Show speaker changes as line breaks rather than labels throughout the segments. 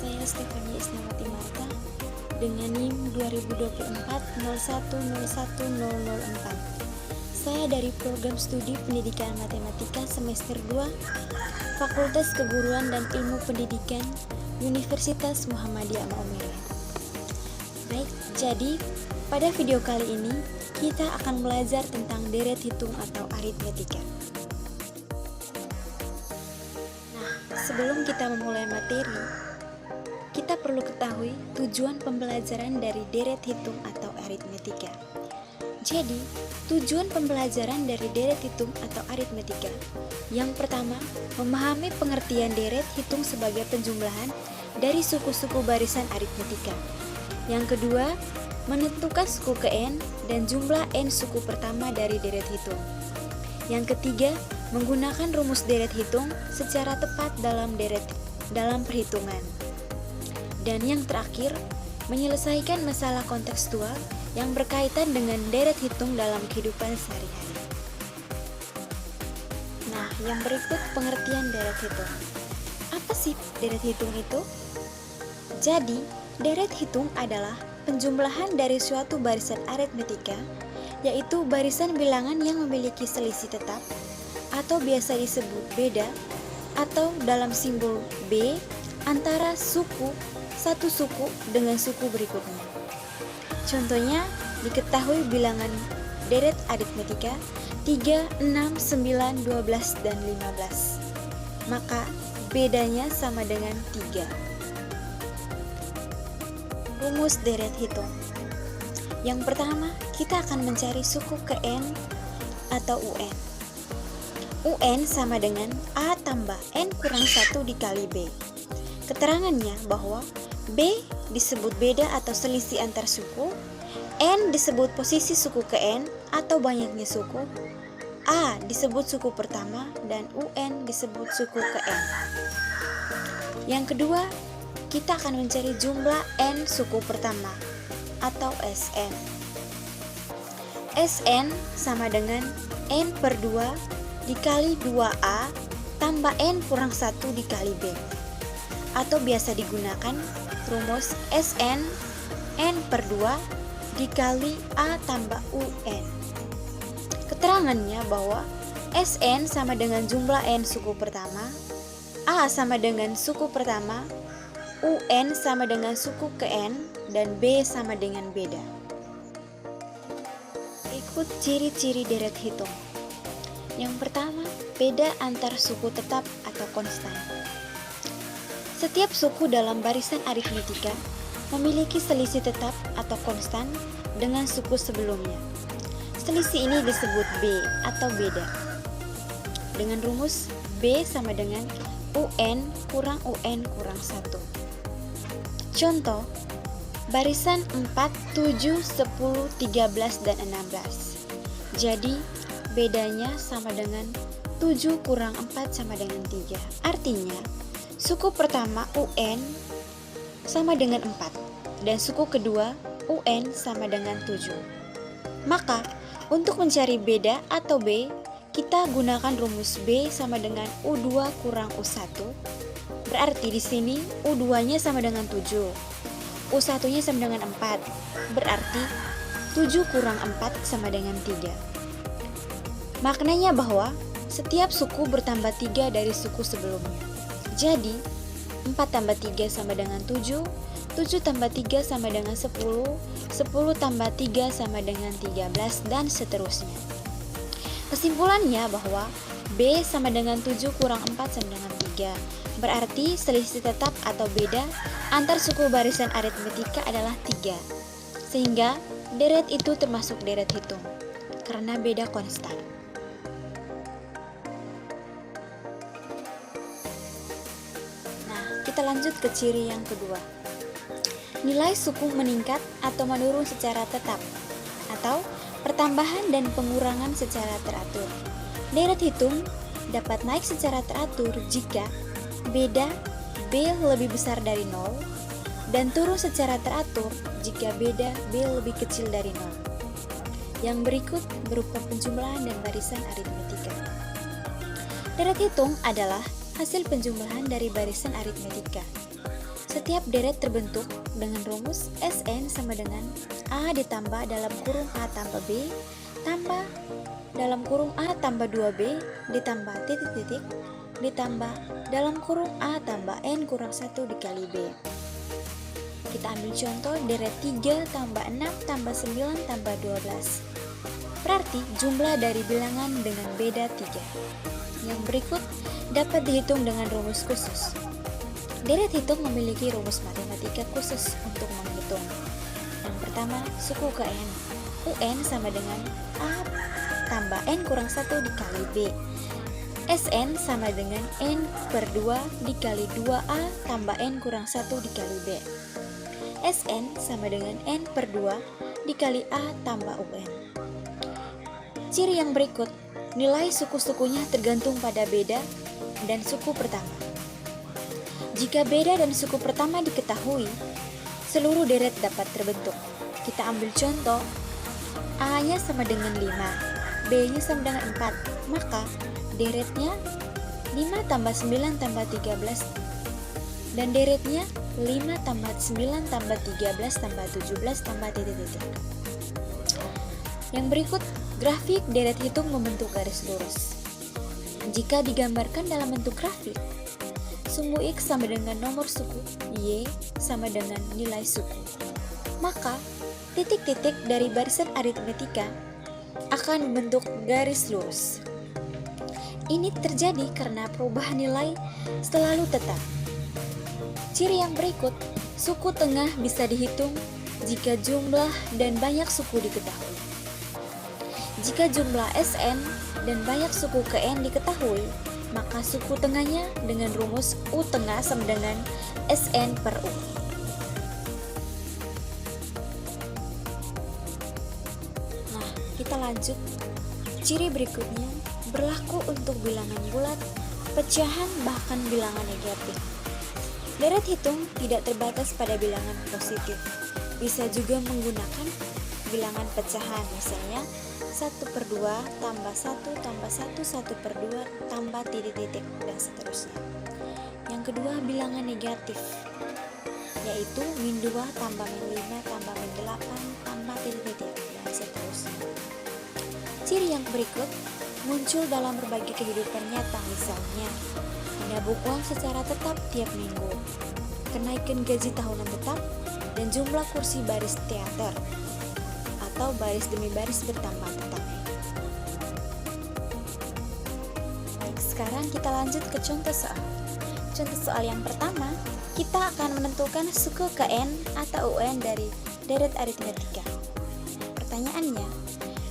saya Stefania Isnawati Marta dengan NIM 2024-0101-004. Saya dari Program Studi Pendidikan Matematika Semester 2 Fakultas Keguruan dan Ilmu Pendidikan Universitas Muhammadiyah Maumere. Baik, jadi pada video kali ini kita akan belajar tentang deret hitung atau aritmetika. Nah, sebelum kita memulai materi, kita perlu ketahui tujuan pembelajaran dari deret hitung atau aritmetika. Jadi, tujuan pembelajaran dari deret hitung atau aritmetika yang pertama, memahami pengertian deret hitung sebagai penjumlahan dari suku-suku barisan aritmetika. Yang kedua, menentukan suku ke N dan jumlah N suku pertama dari deret hitung. Yang ketiga, menggunakan rumus deret hitung secara tepat dalam perhitungan. Dan yang terakhir, menyelesaikan masalah kontekstual yang berkaitan dengan deret hitung dalam kehidupan sehari-hari. Nah, yang berikut pengertian deret hitung. Apa sih deret hitung itu? Jadi, deret hitung adalah penjumlahan dari suatu barisan aritmetika, yaitu barisan bilangan yang memiliki selisih tetap atau biasa disebut beda atau dalam simbol B antara satu suku dengan suku berikutnya. Contohnya, diketahui bilangan deret aritmetika 3, 6, 9, 12, dan 15. Maka bedanya sama dengan 3. Rumus deret hitung. Yang pertama, kita akan mencari suku ke N atau UN. UN sama dengan A tambah N kurang 1 dikali B. Keterangannya bahwa B disebut beda atau selisih antar suku, N disebut posisi suku ke N atau banyaknya suku, A disebut suku pertama, dan UN disebut suku ke N. Yang kedua, kita akan mencari jumlah N suku pertama atau SN. SN sama dengan N per 2 dikali 2A tambah N kurang 1 dikali B. Atau biasa digunakan rumus SN N per 2 dikali A tambah UN. Keterangannya bahwa SN sama dengan jumlah N suku pertama, A sama dengan suku pertama, UN sama dengan suku ke N, dan B sama dengan beda. Ikut ciri-ciri deret hitung. Yang pertama, beda antar suku tetap atau konstan. Setiap suku dalam barisan aritmetika memiliki selisih tetap atau konstan dengan suku sebelumnya. Selisih ini disebut B atau beda. Dengan rumus B sama dengan UN kurang UN kurang 1. Contoh, barisan 4, 7, 10, 13, dan 16. Jadi, bedanya sama dengan 7 kurang 4 sama dengan 3. Artinya, suku pertama UN sama dengan 4, dan suku kedua UN sama dengan 7. Maka, untuk mencari beda atau B, kita gunakan rumus B sama dengan U2 kurang U1. Berarti di sini U2-nya sama dengan 7, U1-nya sama dengan 4. Berarti 7 kurang 4 sama dengan 3. Maknanya bahwa setiap suku bertambah 3 dari suku sebelumnya. Jadi, 4 tambah 3 sama dengan 7, 7 tambah 3 sama dengan 10, 10 tambah 3 sama dengan 13, dan seterusnya. Kesimpulannya bahwa B sama dengan 7 kurang 4 sama dengan 3. Berarti selisih tetap atau beda antar suku barisan aritmetika adalah 3. Sehingga deret itu termasuk deret hitung karena beda konstan. Nah, kita lanjut ke ciri yang kedua. Nilai suku meningkat atau menurun secara tetap atau pertambahan dan pengurangan secara teratur. Deret hitung dapat naik secara teratur jika beda B lebih besar dari 0 dan turun secara teratur jika beda B lebih kecil dari 0. Yang berikut berupa penjumlahan dan barisan aritmetika. Deret hitung adalah hasil penjumlahan dari barisan aritmetika. Setiap deret terbentuk dengan rumus Sn sama dengan A ditambah dalam kurung A tambah B tambah dalam kurung A tambah 2B ditambah titik-titik ditambah dalam kurung A tambah N kurang 1 dikali B. Kita ambil contoh deret 3 tambah 6 tambah 9 tambah 12. Berarti jumlah dari bilangan dengan beda 3. Yang berikut dapat dihitung dengan rumus khusus. Deret hitung memiliki rumus matematika khusus untuk menghitung. Yang pertama, suku ke N. UN sama dengan A tambah N kurang 1 dikali B. Sn sama dengan N per 2 dikali 2A tambah N kurang 1 dikali B. Sn sama dengan N per 2 dikali A tambah UN. Ciri yang berikut, nilai suku-sukunya tergantung pada beda dan suku pertama. Jika beda dan suku pertama diketahui, seluruh deret dapat terbentuk. Kita ambil contoh, A-nya sama dengan 5, B-nya sama dengan 4, maka deretnya 5 tambah 9 tambah 13 dan deretnya 5 tambah 9 tambah 13 tambah 17 tambah titik-titik. Yang berikut, grafik deret hitung membentuk garis lurus. Jika digambarkan dalam bentuk grafik, sumbu X sama dengan nomor suku, Y sama dengan nilai suku. Maka, titik-titik dari barisan aritmetika akan membentuk garis lurus. Ini terjadi karena perubahan nilai selalu tetap. Ciri yang berikut, suku tengah bisa dihitung jika jumlah dan banyak suku diketahui. Jika jumlah Sn dan banyak suku ke N diketahui, maka suku tengahnya dengan rumus U tengah sama dengan Sn per U. Nah, kita lanjut. Ciri berikutnya berlaku untuk bilangan bulat, pecahan, bahkan bilangan negatif. Deret hitung tidak terbatas pada bilangan positif. Bisa juga menggunakan bilangan pecahan, misalnya 1/2 tambah 1 tambah 1, 1/2 tambah titik-titik, dan seterusnya. Yang kedua, bilangan negatif, yaitu -2 tambah -5 tambah -8 tambah titik-titik, dan seterusnya. Ciri yang berikut muncul dalam berbagai kehidupan nyata, misalnya menabung uang secara tetap tiap minggu, kenaikan gaji tahunan tetap, dan jumlah kursi baris teater atau baris demi baris bertambah tetap. Baik, sekarang kita lanjut ke contoh soal. Contoh soal yang pertama, kita akan menentukan suku ke N atau UN dari deret aritmetika. Pertanyaannya,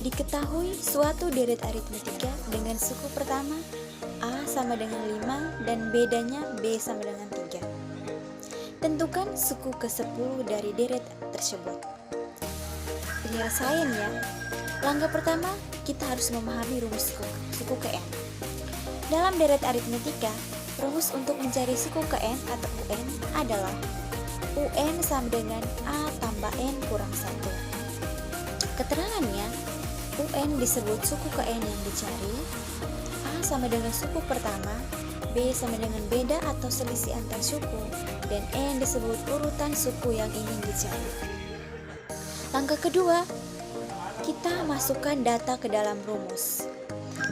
diketahui suatu deret aritmetika dengan suku pertama A sama dengan 5 dan bedanya B sama dengan 3. Tentukan suku ke-10 dari deret tersebut. Penyelesaian ya. Langkah pertama, kita harus memahami rumus suku ke N. Dalam deret aritmetika, rumus untuk mencari suku ke N atau UN adalah UN sama dengan A tambah N kurang 1. Keterangannya, UN disebut suku ke N yang dicari, A sama dengan suku pertama, B sama dengan beda atau selisih antar suku, dan N disebut urutan suku yang ingin dicari. Langkah kedua, kita masukkan data ke dalam rumus.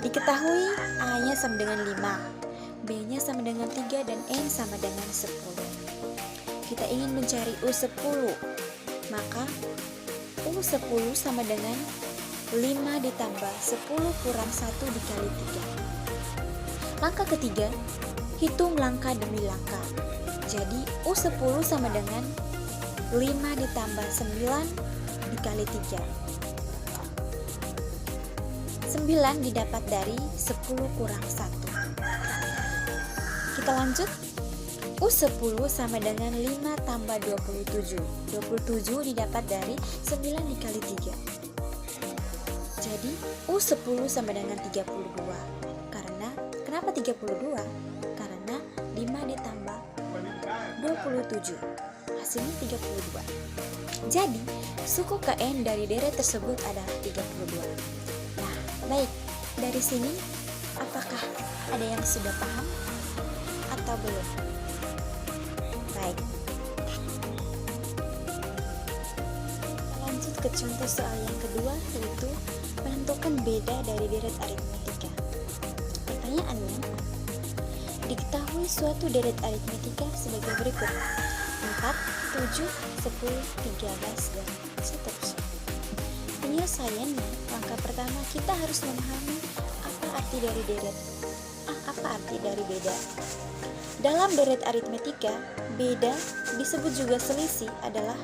Diketahui A-nya sama dengan 5, B-nya sama dengan 3, dan N sama dengan 10. Kita ingin mencari U10, maka U10 sama dengan 5 ditambah 10 kurang 1 dikali 3. Langkah ketiga, hitung langkah demi langkah. Jadi U10 sama dengan 5 ditambah 9 dikali 3. 9 didapat dari 10 kurang 1. Kita lanjut. U10 sama dengan 5 tambah 27. 27 didapat dari 9 dikali 3. Jadi U10 sama dengan 32. Kenapa 32? Karena 5 ditambah 27. Hasilnya 32. Jadi, suku ke N dari deret tersebut adalah 32. Nah, baik. Dari sini, apakah ada yang sudah paham atau belum? Baik, ke contoh soal yang kedua, yaitu menentukan beda dari deret aritmetika. Pertanyaannya, diketahui suatu deret aritmetika sebagai berikut: 4, 7, 10, 13, dan seterusnya. Penyelesaiannya, langkah pertama kita harus memahami apa arti dari deret. Apa arti dari beda? Dalam deret aritmetika, beda disebut juga selisih adalah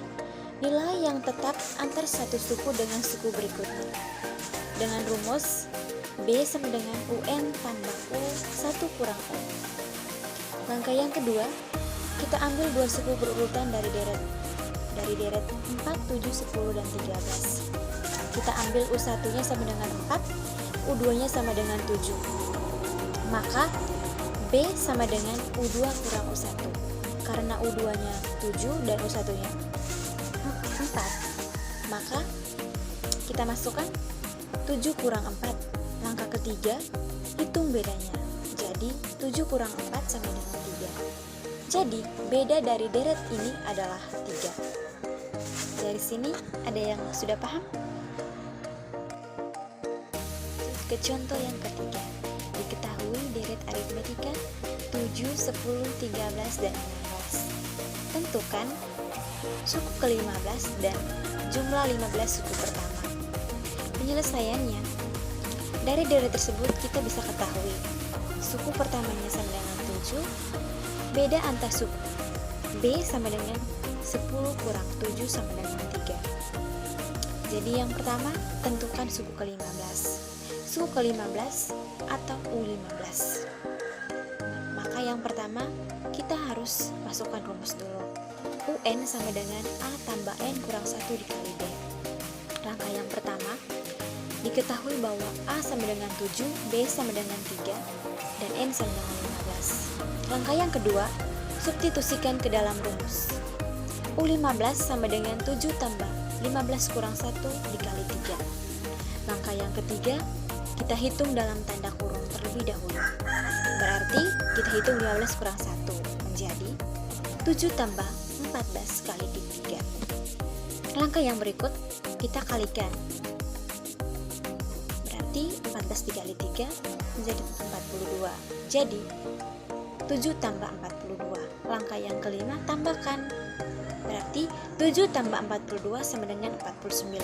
nilai yang tetap antar satu suku dengan suku berikutnya. Dengan rumus B sama dengan UN tambah U 1 kurang U. Langkah yang kedua, kita ambil dua suku berurutan dari deret. Dari deret 4, 7, 10, dan 13. Kita ambil U1-nya sama dengan 4, U2-nya sama dengan 7. Maka B sama dengan U2 kurang U1. Karena U2-nya 7 dan U1-nya 4, maka kita masukkan 7 kurang 4. Langkah ketiga, hitung bedanya. Jadi 7 kurang 4 sama dengan 3. Jadi beda dari deret ini adalah 3. Dari sini ada yang sudah paham? Ke contoh yang ketiga, diketahui deret aritmetika 7, 10, 13, dan 16. Tentukan suku ke-15 dan jumlah 15 suku pertama. Penyelesaiannya, dari deret tersebut kita bisa ketahui suku pertamanya sama dengan 7, beda antar suku B sama dengan 10 kurang 7 sama dengan 3. Jadi yang pertama, tentukan suku ke-15. Suku ke-15 atau U15. Maka yang pertama, kita harus masukkan rumus dulu. UN sama dengan A tambah N kurang 1 dikali B. Langkah yang pertama, diketahui bahwa A sama dengan 7, B sama dengan 3, dan N sama dengan 15. Langkah yang kedua, substitusikan ke dalam rumus. U15 sama dengan 7 tambah 15 kurang 1 dikali 3. Langkah yang ketiga, kita hitung dalam tanda kurung terlebih dahulu. Berarti kita hitung 15 kurang 1 menjadi 7 tambah 14 kali 3. Langkah yang berikut kita kalikan. Berarti 14 dikali 3 menjadi 42. Jadi 7 tambah 42. Langkah yang kelima tambahkan. Berarti 7 tambah 42 sama dengan 49.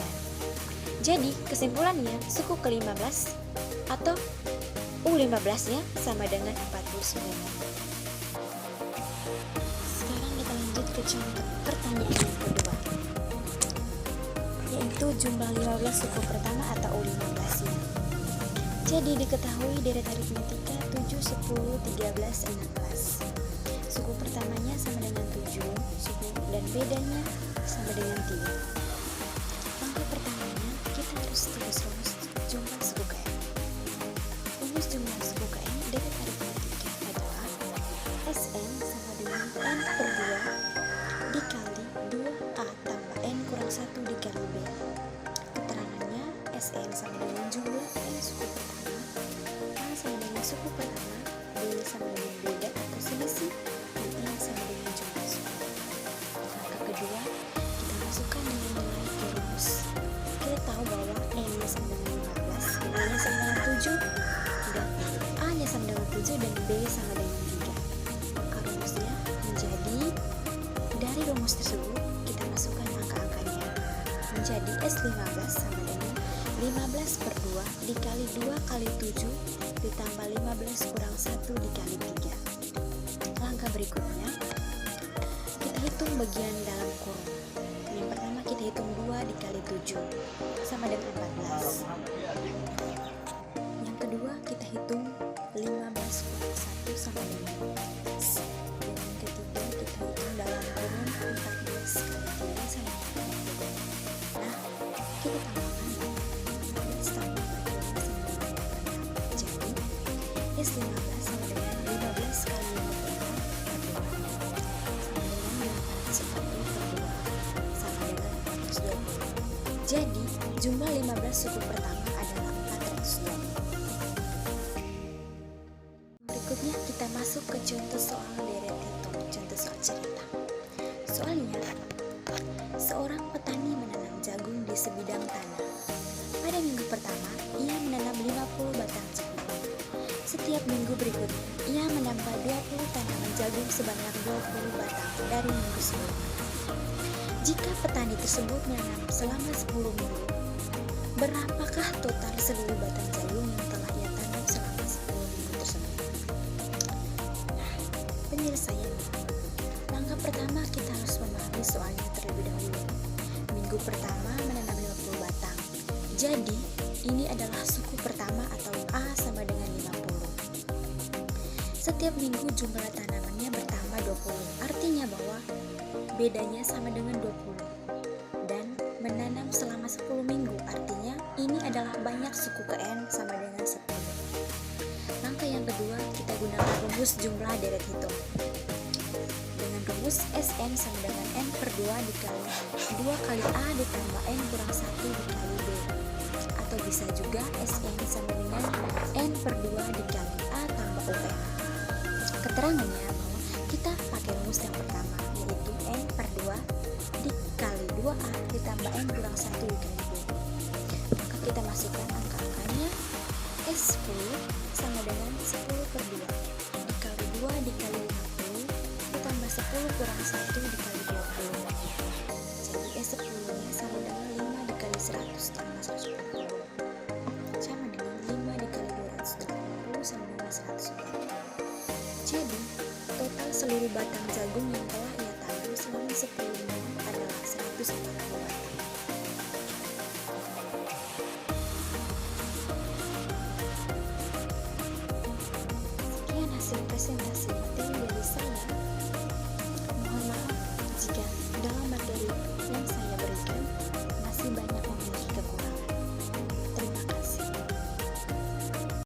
Jadi kesimpulannya suku ke-15 atau U15 nya sama dengan 49. Sekarang kita lanjut ke contoh pertanyaan yang kedua, yaitu jumlah 15 suku pertama atau U15 nya. Jadi diketahui deret aritmetika 7, 10, 13, 16. Suku pertamanya sama dengan 7, suku dan bedanya sama dengan 3. Langkah pertamanya kita harus tulis rumus jumlah suku KM. Rumus jumlah suku KM deret aritmetika adalah Sn sama dengan N per 2 dikali 2A tambah N kurang 1 dikali B. Keterangannya Sn sama dengan jumlah N suku pertama, A sama dengan suku pertama, B sama dengan beda atau selisih, dan N sama dengan jumlah suku. Langkah kedua, kita masukkan dengan nilai ke rumus. Kita tahu bahwa N-nya sama dengan 15, B-nya sama dengan 7, dan A-nya sama dengan 7, dan B sama dengan 3. Maka rumusnya menjadi, dari rumus tersebut kita masukkan angka-angkanya menjadi S15 sama dengan 15 per 2 dikali 2 kali 7 ditambah 15 kurang 1 dikali 3. Langkah berikutnya, kita hitung bagian dalam kurung. Yang pertama kita hitung 2 dikali 7 sama dengan 14. Yang kedua kita hitung 15 kurang 1 sama dengan 15. Dan yang ketiga kita hitung dalam kurung 14 kali 3 sama dengan 2. Nah, kita tambahkan 15 tambah 14 sama dengan 26. Jadi S15 sama dengan 15 kali 56 per 2 sama dengan 840 per 2 sama dengan 420. Jadi jumlah 15 suku pertama adalah 420. Berikutnya kita masuk ke contoh soal deret hitung, contoh soal cerita. Soalnya, seorang petani menanam jagung di sebidang tanah. Pada minggu pertama, ia menanam 50 batang jagung. Setiap minggu berikutnya, ia menambah 20 tanaman jagung sebanyak 20 batang dari minggu sebelumnya. Jika petani tersebut menanam selama 10 minggu, berapakah total seluruh batang jagung yang telah ia tanam selama 10 minggu tersebut? Nah, penyelesaiannya. Langkah pertama, kita harus memahami soalnya terlebih dahulu. Minggu pertama menanam 50 batang. Jadi, ini adalah suku pertama atau A sama dengan 50. Setiap minggu jumlah tanamannya bertambah 20. Artinya bahwa bedanya sama dengan 20. Dan menanam selama 10 minggu, artinya ini adalah banyak suku ke N sama dengan 10. Langkah yang kedua, kita gunakan rumus jumlah deret hitung. Dengan rumus Sn sama dengan N per 2 dikali 2 kali A ditambah N kurang 1 dikali B. Atau bisa juga Sn sama dengan N per 2 dikali A tambah UN. Keterangannya bahwa kita pakai rumus yang pertama, yaitu N per 2 dikali 2A ditambah N kurang 1 dikali B. Maka kita masukkan angka-angkanya. S10 sama dengan 10 per 2 dikali 2 dikali 50 ditambah 10 kurang 1 dikali 20. Jadi S10 nya sama dengan 5 dikali 100 tambah 140 sama dengan 5 dikali 280 sama dengan 140. Jadi total seluruh batang jagung yang telah ia tanam selama 10 minggu adalah 140 batang. Sekian hasil presentasi materi dari saya. Mohon maaf jika dalam materi yang saya berikan masih banyak